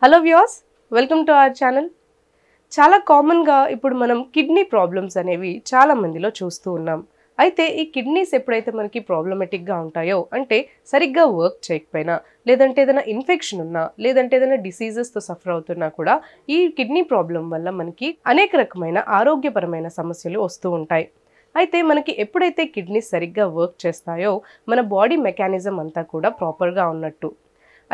Hello viewers, welcome to our channel. చాలా కామన్గా ఇప్పుడు మనం కిడ్నీ ప్రాబ్లమ్స్ అనేవి చాలా మందిలో చూస్తూ ఉన్నాం. అయితే ఈ కిడ్నీస్ ఎప్పుడైతే మనకి ప్రాబ్లమెటిక్గా ఉంటాయో, అంటే సరిగ్గా వర్క్ చేయకపోయినా, లేదంటే ఏదైనా ఇన్ఫెక్షన్ ఉన్నా, లేదంటే ఏదైనా డిసీజెస్తో సఫర్ అవుతున్నా కూడా ఈ కిడ్నీ ప్రాబ్లం వల్ల మనకి అనేక రకమైన ఆరోగ్యపరమైన సమస్యలు వస్తూ ఉంటాయి. అయితే మనకి ఎప్పుడైతే కిడ్నీస్ సరిగ్గా వర్క్ చేస్తాయో మన బాడీ మెకానిజం అంతా కూడా ప్రాపర్గా ఉన్నట్టు.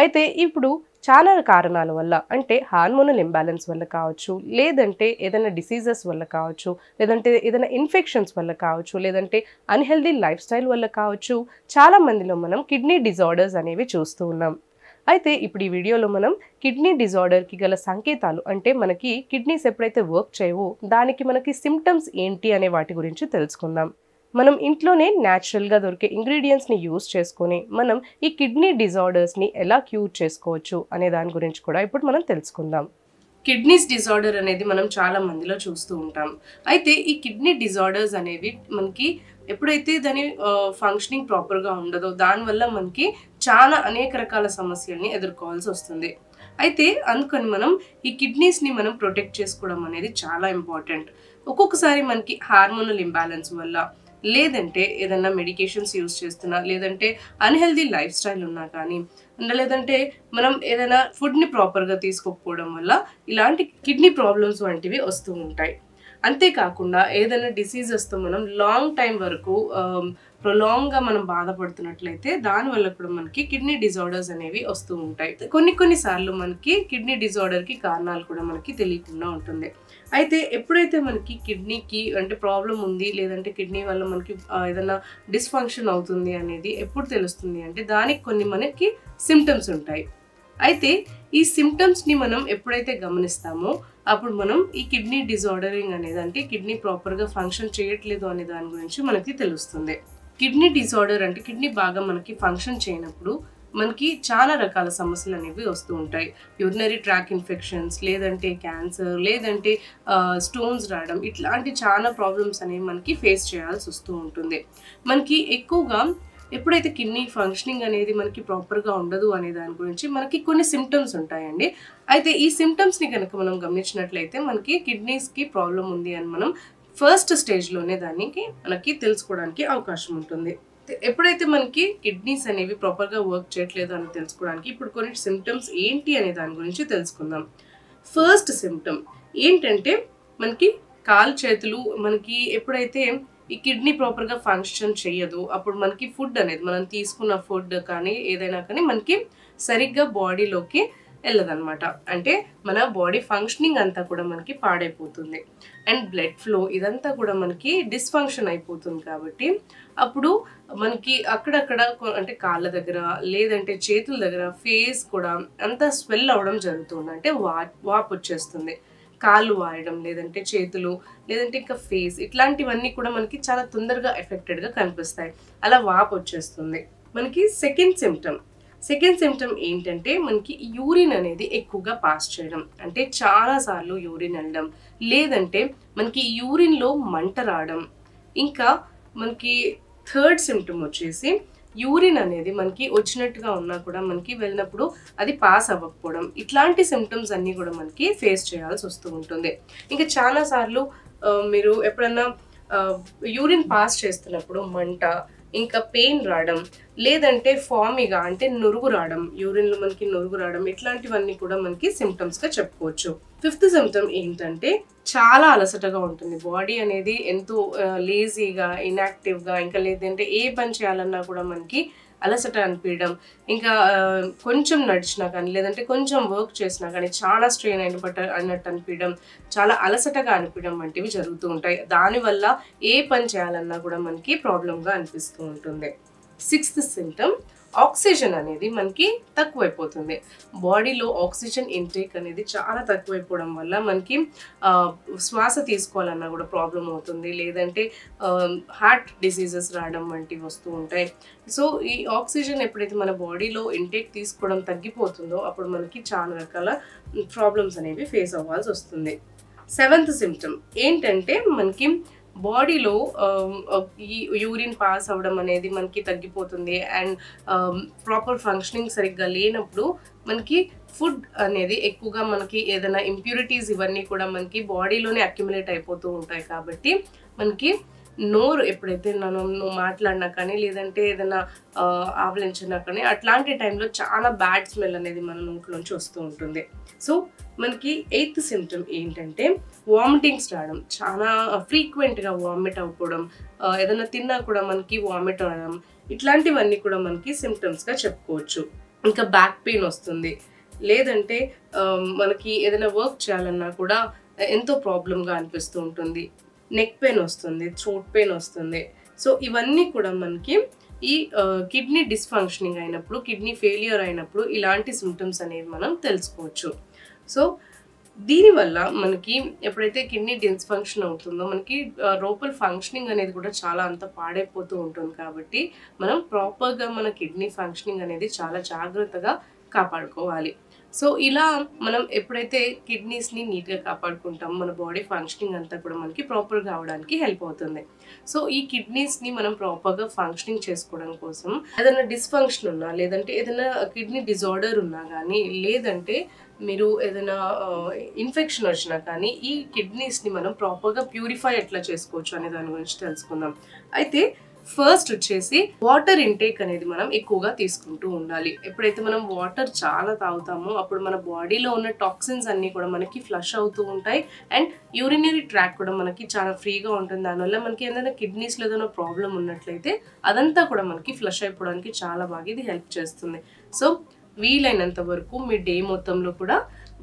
అయితే ఇప్పుడు చాలా కారణాల వల్ల, అంటే హార్మోనల్ ఇంబ్యాలెన్స్ వల్ల కావచ్చు, లేదంటే ఏదైనా డిసీజెస్ వల్ల కావచ్చు, లేదంటే ఏదైనా ఇన్ఫెక్షన్స్ వల్ల కావచ్చు, లేదంటే అన్హెల్దీ లైఫ్ స్టైల్ వల్ల కావచ్చు, చాలా మందిలో మనం కిడ్నీ డిజార్డర్స్ అనేవి చూస్తూ ఉన్నాం. అయితే ఇప్పుడు ఈ వీడియోలో మనం కిడ్నీ డిజార్డర్కి గల సంకేతాలు, అంటే మనకి కిడ్నీస్ ఎప్పుడైతే వర్క్ చేయవో దానికి మనకి సిమ్టమ్స్ ఏంటి అనే వాటి గురించి తెలుసుకుందాం. మనం ఇంట్లోనే న్యాచురల్గా దొరికే ఇంగ్రీడియంట్స్ని యూస్ చేసుకొని మనం ఈ కిడ్నీ డిజార్డర్స్ని ఎలా క్యూర్ చేసుకోవచ్చు అనే దాని గురించి కూడా ఇప్పుడు మనం తెలుసుకుందాం. కిడ్నీస్ డిజార్డర్ అనేది మనం చాలా మందిలో చూస్తూ ఉంటాం. అయితే ఈ కిడ్నీ డిజార్డర్స్ అనేవి మనకి ఎప్పుడైతే దాని ఫంక్షనింగ్ ప్రాపర్గా ఉండదో దానివల్ల మనకి చాలా అనేక రకాల సమస్యల్ని ఎదుర్కోవాల్సి వస్తుంది. అయితే అందుకని మనం ఈ కిడ్నీస్ని మనం ప్రొటెక్ట్ చేసుకోవడం అనేది చాలా ఇంపార్టెంట్. ఒక్కొక్కసారి మనకి హార్మోనల్ ఇంబ్యాలెన్స్ వల్ల, లేదంటే ఏదైనా మెడికేషన్స్ యూస్ చేస్తున్నా, లేదంటే అన్హెల్దీ లైఫ్ స్టైల్ ఉన్నా కానీ, లేదంటే మనం ఏదైనా ఫుడ్ని ప్రాపర్గా తీసుకోకపోవడం వల్ల ఇలాంటి కిడ్నీ ప్రాబ్లమ్స్ వంటివి వస్తూ ఉంటాయి. అంతేకాకుండా ఏదైనా డిసీజెస్తో మనం లాంగ్ టైం వరకు ప్రొలాంగ్గా మనం బాధపడుతున్నట్లయితే దానివల్ల కూడా మనకి కిడ్నీ డిజార్డర్స్ అనేవి వస్తూ ఉంటాయి. కొన్నిసార్లు మనకి కిడ్నీ డిజార్డర్కి కారణాలు కూడా మనకి తెలియకుండా ఉంటుంది. అయితే ఎప్పుడైతే మనకి కిడ్నీకి అంటే ప్రాబ్లం ఉంది, లేదంటే కిడ్నీ వల్ల మనకి ఏదైనా డిస్ఫంక్షన్ అవుతుంది అనేది ఎప్పుడు తెలుస్తుంది అంటే దానికి కొన్ని మనకి సిమ్టమ్స్ ఉంటాయి. అయితే ఈ సిమ్టమ్స్ని మనం ఎప్పుడైతే గమనిస్తామో అప్పుడు మనం ఈ కిడ్నీ డిజార్డరింగ్ అనేది, అంటే కిడ్నీ ప్రాపర్గా ఫంక్షన్ చేయట్లేదు అనే దాని గురించి మనకి తెలుస్తుంది. కిడ్నీ డిజార్డర్ అంటే కిడ్నీ బాగా మనకి ఫంక్షన్ చేయనప్పుడు మనకి చాలా రకాల సమస్యలు అనేవి వస్తూ ఉంటాయి. యూరినరీ ట్రాక్ ఇన్ఫెక్షన్స్, లేదంటే క్యాన్సర్, లేదంటే స్టోన్స్ రావడం, ఇట్లాంటి చాలా ప్రాబ్లమ్స్ అనేవి మనకి ఫేస్ చేయాల్సి వస్తూ ఉంటుంది. మనకి ఎక్కువగా ఎప్పుడైతే కిడ్నీ ఫంక్షనింగ్ అనేది మనకి ప్రాపర్గా ఉండదు అనే దాని గురించి మనకి కొన్ని సిమ్టమ్స్ ఉంటాయండి. అయితే ఈ సిమ్టమ్స్ని కనుక మనం గమనించినట్లయితే మనకి కిడ్నీస్కి ప్రాబ్లం ఉంది అని మనం ఫస్ట్ స్టేజ్లోనే మనకి తెలుసుకోవడానికి అవకాశం ఉంటుంది. ఎప్పుడైతే మనకి కిడ్నీస్ అనేవి ప్రాపర్గా వర్క్ చేయట్లేదు అని తెలుసుకోవడానికి ఇప్పుడు కొన్ని సిమ్టమ్స్ ఏంటి అనే దాని గురించి తెలుసుకుందాం. ఫస్ట్ సిమ్టమ్ ఏంటంటే మనకి కాలు చేతులు మనకి ఎప్పుడైతే ఈ కిడ్నీ ప్రాపర్గా ఫంక్షన్ చేయదు అప్పుడు మనకి ఫుడ్ అనేది, మనం తీసుకున్న ఫుడ్ కానీ ఏదైనా కానీ మనకి సరిగ్గా బాడీలోకి వెళ్ళదన్నమాట. అంటే మన బాడీ ఫంక్షనింగ్ అంతా కూడా మనకి పాడైపోతుంది. అండ్ బ్లడ్ ఫ్లో ఇదంతా కూడా మనకి డిస్ఫంక్షన్ అయిపోతుంది. కాబట్టి అప్పుడు మనకి అక్కడక్కడ అంటే కాళ్ళ దగ్గర, లేదంటే చేతుల దగ్గర, ఫేస్ కూడా అంతా స్వెల్ అవ్వడం జరుగుతుంది. అంటే వాపు వచ్చేస్తుంది. కాళ్ళు వాయడం, లేదంటే చేతులు, లేదంటే ఇంకా ఫేస్, ఇట్లాంటివన్నీ కూడా మనకి చాలా తొందరగా ఎఫెక్టెడ్గా కనిపిస్తాయి. అలా వాపు వచ్చేస్తుంది. మనకి సెకండ్ సిమ్టమ్ ఏంటంటే మనకి యూరిన్ అనేది ఎక్కువగా పాస్ చేయడం, అంటే చాలాసార్లు యూరిన్ వెళ్ళడం, లేదంటే మనకి యూరిన్లో మంట రావడం. ఇంకా మనకి థర్డ్ సిమ్టమ్ వచ్చేసి యూరిన్ అనేది మనకి వచ్చినట్టుగా ఉన్నా కూడా మనకి వెళ్ళినప్పుడు అది పాస్ అవ్వకపోవడం. ఇట్లాంటి సిమ్టమ్స్ అన్నీ కూడా మనకి ఫేస్ చేయాల్సి వస్తూ ఉంటుంది. ఇంకా చాలాసార్లు మీరు ఎప్పుడన్నా యూరిన్ పాస్ చేస్తున్నప్పుడు మంట, ఇంకా పెయిన్ రావడం, లేదంటే ఫామీగా అంటే నురుగు రావడం, యూరిన్లో మనకి నురుగు రావడం, ఇట్లాంటివన్నీ కూడా మనకి సిమ్టమ్స్గా చెప్పుకోవచ్చు. ఫిఫ్త్ సిమ్టమ్ ఏంటంటే చాలా అలసటగా ఉంటుంది. బాడీ అనేది ఎంతో లేజీగా, ఇన్యాక్టివ్గా, ఇంకా లేదంటే ఏ పని చేయాలన్నా కూడా మనకి అలసట అనిపించడం, ఇంకా కొంచెం నడిచినా కానీ, లేదంటే కొంచెం వర్క్ చేసినా కానీ చాలా స్ట్రెయిన్ అయినట్టు అనిపించడం, చాలా అలసటగా అనిపించడం వంటివి జరుగుతూ ఉంటాయి. దానివల్ల ఏ పని చేయాలన్నా కూడా మనకి ప్రాబ్లంగా అనిపిస్తూ ఉంటుంది. సిక్స్త్ సిమ్టమ్ ఆక్సిజన్ అనేది మనకి తక్కువైపోతుంది. బాడీలో ఆక్సిజన్ ఇంటేక్ అనేది చాలా తక్కువైపోవడం వల్ల మనకి శ్వాస తీసుకోవాలన్నా కూడా ప్రాబ్లం అవుతుంది, లేదంటే హార్ట్ డిసీజెస్ రావడం వంటివి వస్తూ ఉంటాయి. సో ఈ ఆక్సిజన్ ఎప్పుడైతే మన బాడీలో ఇంటేక్ తీసుకోవడం తగ్గిపోతుందో అప్పుడు మనకి చాలా రకాల ప్రాబ్లమ్స్ అనేవి ఫేస్ అవ్వాల్సి వస్తుంది. సెవెంత్ సిమ్టమ్ ఏంటంటే మనకి బాడీలో ఈ యూరిన్ పాస్ అవ్వడం అనేది మనకి తగ్గిపోతుంది. అండ్ ప్రాపర్ ఫంక్షనింగ్ సరిగ్గా లేనప్పుడు మనకి ఫుడ్ అనేది ఎక్కువగా మనకి ఏదైనా ఇంప్యూరిటీస్ ఇవన్నీ కూడా మనకి బాడీలోనే అక్యుములేట్ అయిపోతూ ఉంటాయి కాబట్టి మనకి నోరు ఎప్పుడైతే నువ్వు మాట్లాడినా కానీ లేదంటే ఏదైనా ఆవలించినా కానీ అట్లాంటి టైంలో చాలా బ్యాడ్ స్మెల్ అనేది మన నోట్లోంచి వస్తూ ఉంటుంది. సో మనకి 8th సిమ్టమ్ ఏంటంటే వామిటింగ్స్ రావడం, చాలా ఫ్రీక్వెంట్గా వామిట్ అవ్వడం, ఏదైనా తిన్నా కూడా మనకి వామిట్ అవ్వడం, ఇట్లాంటివన్నీ కూడా మనకి సిమ్టమ్స్గా చెప్పుకోవచ్చు. ఇంకా బ్యాక్ పెయిన్ వస్తుంది, లేదంటే మనకి ఏదైనా వర్క్ చేయాలన్నా కూడా ఎంతో ప్రాబ్లంగా అనిపిస్తూ ఉంటుంది, నెక్ పెయిన్ వస్తుంది, థ్రోట్ పెయిన్ వస్తుంది. సో ఇవన్నీ కూడా మనకి ఈ కిడ్నీ డిస్ఫంక్షనింగ్ అయినప్పుడు, కిడ్నీ ఫెయిలియర్ అయినప్పుడు ఇలాంటి సిమ్టమ్స్ అనేవి మనం తెలుసుకోవచ్చు. సో దీనివల్ల మనకి ఎప్పుడైతే కిడ్నీ డిస్ఫంక్షన్ అవుతుందో మనకి లోపల ఫంక్షనింగ్ అనేది కూడా చాలా అంత పాడైపోతూ ఉంటుంది. కాబట్టి మనం ప్రాపర్గా మన కిడ్నీ ఫంక్షనింగ్ అనేది చాలా జాగ్రత్తగా కాపాడుకోవాలి. సో ఇలా మనం ఎప్పుడైతే కిడ్నీస్ని నీట్గా కాపాడుకుంటాం, మన బాడీ ఫంక్షనింగ్ అంతా కూడా మనకి ప్రాపర్గా అవడానికి హెల్ప్ అవుతుంది. సో ఈ కిడ్నీస్ని మనం ప్రాపర్గా ఫంక్షనింగ్ చేసుకోవడం కోసం ఏదైనా డిస్ఫంక్షన్ ఉన్నా, లేదంటే ఏదైనా కిడ్నీ డిజార్డర్ ఉన్నా కానీ, లేదంటే మీరు ఏదైనా ఇన్ఫెక్షన్ వచ్చినా కానీ ఈ కిడ్నీస్ని మనం ప్రాపర్గా ప్యూరిఫై ఎట్లా చేసుకోవచ్చు అనే దాని గురించి తెలుసుకుందాం. అయితే ఫస్ట్ వచ్చేసి వాటర్ ఇంటేక్ అనేది మనం ఎక్కువగా తీసుకుంటూ ఉండాలి. ఎప్పుడైతే మనం వాటర్ చాలా తాగుతామో అప్పుడు మన బాడీలో ఉన్న టాక్సిన్స్ అన్నీ కూడా మనకి ఫ్లష్ అవుతూ ఉంటాయి. అండ్ యూరినరీ ట్రాక్ కూడా మనకి చాలా ఫ్రీగా ఉంటుంది. దానివల్ల మనకి ఏదైనా కిడ్నీస్లో ఏదైనా ప్రాబ్లం ఉన్నట్లయితే అదంతా కూడా మనకి ఫ్లష్ అయిపోవడానికి చాలా బాగా ఇది హెల్ప్ చేస్తుంది. సో వీలైనంత వరకు మీ డే మొత్తంలో కూడా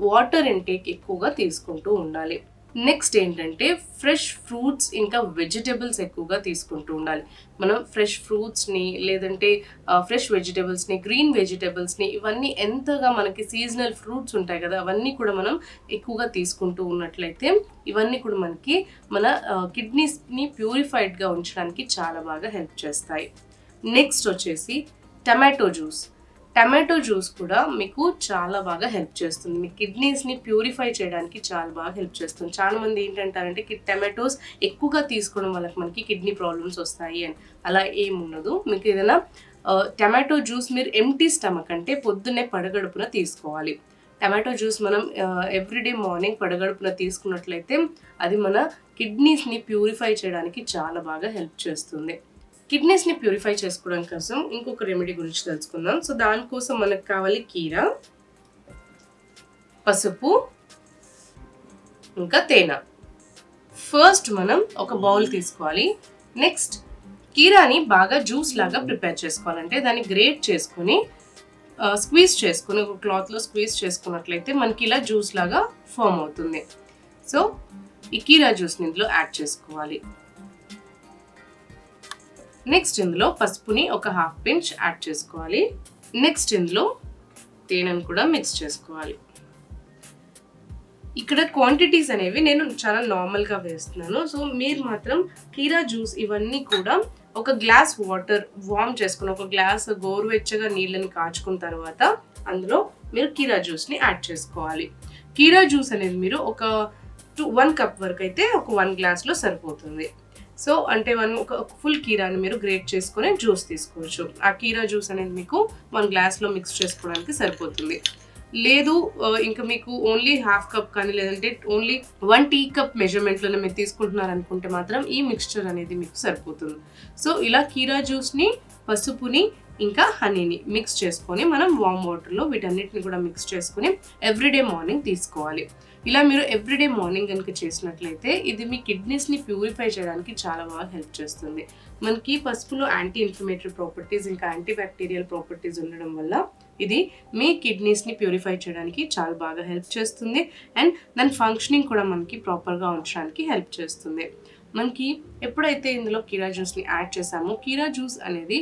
వాటర్ ఇంటేక్ ఎక్కువగా తీసుకుంటూ ఉండాలి. నెక్స్ట్ ఏంటంటే ఫ్రెష్ ఫ్రూట్స్ ఇంకా వెజిటేబుల్స్ ఎక్కువగా తీసుకుంటూ ఉండాలి. మనం ఫ్రెష్ ఫ్రూట్స్ని, లేదంటే ఫ్రెష్ వెజిటేబుల్స్ని, గ్రీన్ వెజిటేబుల్స్ని, ఇవన్నీ ఎంతగా మనకి సీజనల్ ఫ్రూట్స్ ఉంటాయి కదా, అవన్నీ కూడా మనం ఎక్కువగా తీసుకుంటూ ఉన్నట్లయితే ఇవన్నీ కూడా మనకి మన కిడ్నీస్ని ప్యూరిఫైడ్గా ఉంచడానికి చాలా బాగా హెల్ప్ చేస్తాయి. నెక్స్ట్ వచ్చేసి టమాటో జ్యూస్. టమాటో జ్యూస్ కూడా మీకు చాలా బాగా హెల్ప్ చేస్తుంది, మీ కిడ్నీస్ని ప్యూరిఫై చేయడానికి చాలా బాగా హెల్ప్ చేస్తుంది. చాలా మంది ఏంటంటారంటే టమాటోస్ ఎక్కువగా తీసుకోవడం వల్ల మనకి కిడ్నీ ప్రాబ్లమ్స్ వస్తాయి అని. అలా ఏముండదు. మీకు ఏదైనా టమాటో జ్యూస్ మీరు ఎంటీ స్టమక్ అంటే పొద్దున్నే పడగడుపున తీసుకోవాలి. టమాటో జ్యూస్ మనం ఎవ్రీడే మార్నింగ్ పడగడుపున తీసుకున్నట్లయితే అది మన కిడ్నీస్ని ప్యూరిఫై చేయడానికి చాలా బాగా హెల్ప్ చేస్తుంది. కిడ్నీస్ని ప్యూరిఫై చేసుకోవడం కోసం ఇంకొక రెమెడీ గురించి తెలుసుకుందాం. సో దానికోసం మనకు కావాలి కీరా, పసుపు, ఇంకా తేనె. ఫస్ట్ మనం ఒక బౌల్ తీసుకోవాలి. నెక్స్ట్ కీరాని బాగా జ్యూస్ లాగా ప్రిపేర్ చేసుకోవాలంటే దాన్ని గ్రేట్ చేసుకుని స్క్వీజ్ చేసుకుని ఒక క్లాత్లో స్క్వీజ్ చేసుకున్నట్లయితే మనకి ఇలా జ్యూస్ లాగా ఫామ్ అవుతుంది. సో ఈ కీరా జ్యూస్ని ఇందులో యాడ్ చేసుకోవాలి. నెక్స్ట్ ఇందులో పసుపుని ఒక ½ పించ్ యాడ్ చేసుకోవాలి. నెక్స్ట్ ఇందులో తేనెను కూడా మిక్స్ చేసుకోవాలి. ఇక్కడ క్వాంటిటీస్ అనేవి నేను చాలా నార్మల్గా వేస్తున్నాను. సో మీరు మాత్రం కీరా జ్యూస్ ఇవన్నీ కూడా ఒక గ్లాస్ వాటర్ వార్మ్ చేసుకుని, ఒక గ్లాస్ గోరువెచ్చగా నీళ్ళని కాచుకున్న తర్వాత అందులో మీరు కీరా జ్యూస్ని యాడ్ చేసుకోవాలి. కీరా జ్యూస్ అనేది మీరు ఒక 1 కప్ వరకు అయితే ఒక 1 గ్లాస్లో సరిపోతుంది. సో అంటే ఒక ఫుల్ కీరాని మీరు గ్రేట్ చేసుకొని జ్యూస్ తీసుకోవచ్చు. ఆ కీరా జ్యూస్ అనేది మీకు 1 గ్లాస్లో మిక్స్ చేసుకోవడానికి సరిపోతుంది. లేదు ఇంకా మీకు ఓన్లీ ½ కప్ కానీ లేదంటే ఓన్లీ 1 టీ కప్ మెజర్మెంట్లోనే మీరు తీసుకుంటున్నారు అనుకుంటే మాత్రం ఈ మిక్స్చర్ అనేది మీకు సరిపోతుంది. సో ఇలా కీరా జ్యూస్ని, పసుపుని ఇంకా హనీని మిక్స్ చేసుకొని మనం వామ్ వాటర్లో వీటన్నిటిని కూడా మిక్స్ చేసుకొని ఎవ్రీడే మార్నింగ్ తీసుకోవాలి. ఇలా మీరు ఎవ్రీడే మార్నింగ్ కనుక చేసినట్లయితే ఇది మీ కిడ్నీస్ని ప్యూరిఫై చేయడానికి చాలా బాగా హెల్ప్ చేస్తుంది. మనకి పసుపులో యాంటీ ఇన్ఫ్లమేటరీ ప్రాపర్టీస్ ఇంకా యాంటీ బ్యాక్టీరియల్ ప్రాపర్టీస్ ఉండడం వల్ల ఇది మీ కిడ్నీస్ని ప్యూరిఫై చేయడానికి చాలా బాగా హెల్ప్ చేస్తుంది. అండ్ దాని ఫంక్షనింగ్ కూడా మనకి ప్రాపర్గా ఉంచడానికి హెల్ప్ చేస్తుంది. మనకి ఎప్పుడైతే ఇందులో కీరా జ్యూస్ని యాడ్ చేసామో, కీరా జ్యూస్ అనేది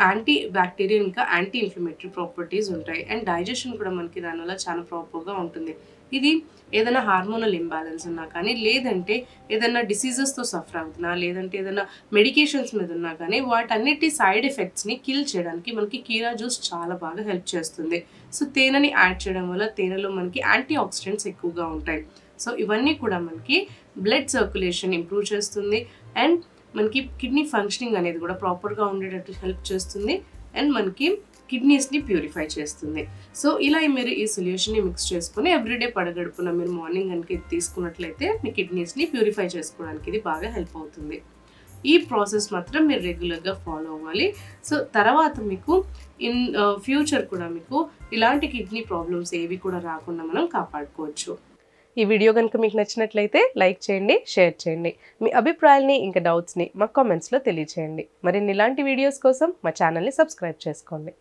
యాంటీ బ్యాక్టీరియల్ ఇంకా యాంటీ ఇన్ఫ్లమేటరీ ప్రాపర్టీస్ ఉంటాయి. అండ్ డైజెషన్ కూడా మనకి దానివల్ల చాలా ప్రాపర్గా ఉంటుంది. ఇది ఏదైనా హార్మోనల్ ఇంబ్యాలెన్స్ ఉన్నా కానీ, లేదంటే ఏదైనా డిసీజెస్తో సఫర్ అవుతున్నా, లేదంటే ఏదైనా మెడికేషన్స్ మీద ఉన్నా కానీ వాటన్నిటి సైడ్ ఎఫెక్ట్స్ని కిల్ చేయడానికి మనకి కీరా జ్యూస్ చాలా బాగా హెల్ప్ చేస్తుంది. సో తేనెని యాడ్ చేయడం వల్ల తేనెలో మనకి యాంటీ ఆక్సిడెంట్స్ ఎక్కువగా ఉంటాయి. సో ఇవన్నీ కూడా మనకి బ్లడ్ సర్క్యులేషన్ ఇంప్రూవ్ చేస్తుంది. అండ్ మనకి కిడ్నీ ఫంక్షనింగ్ అనేది కూడా ప్రాపర్గా ఉండేటట్టు హెల్ప్ చేస్తుంది. అండ్ మనకి కిడ్నీస్ని ప్యూరిఫై చేస్తుంది. సో ఇలా మీరు ఈ సొల్యూషన్ని మిక్స్ చేసుకొని ఎవ్రీడే పడగడుపున మీరు మార్నింగ్ కనుక ఇది తీసుకున్నట్లయితే మీ కిడ్నీస్ని ప్యూరిఫై చేసుకోవడానికి ఇది బాగా హెల్ప్ అవుతుంది. ఈ ప్రాసెస్ మాత్రం మీరు రెగ్యులర్గా ఫాలో అవ్వాలి. సో తర్వాత మీకు ఫ్యూచర్ కూడా మీకు ఇలాంటి కిడ్నీ ప్రాబ్లమ్స్ ఏవి కూడా రాకుండా మనం కాపాడుకోవచ్చు. ఈ వీడియో కనుక మీకు నచ్చినట్లయితే లైక్ చేయండి, షేర్ చేయండి. మీ అభిప్రాయాల్ని ఇంకా డౌట్స్ని మా కామెంట్స్లో తెలియచేయండి. మరిన్ని ఇలాంటి వీడియోస్ కోసం మా ఛానల్ని సబ్స్క్రైబ్ చేసుకోండి.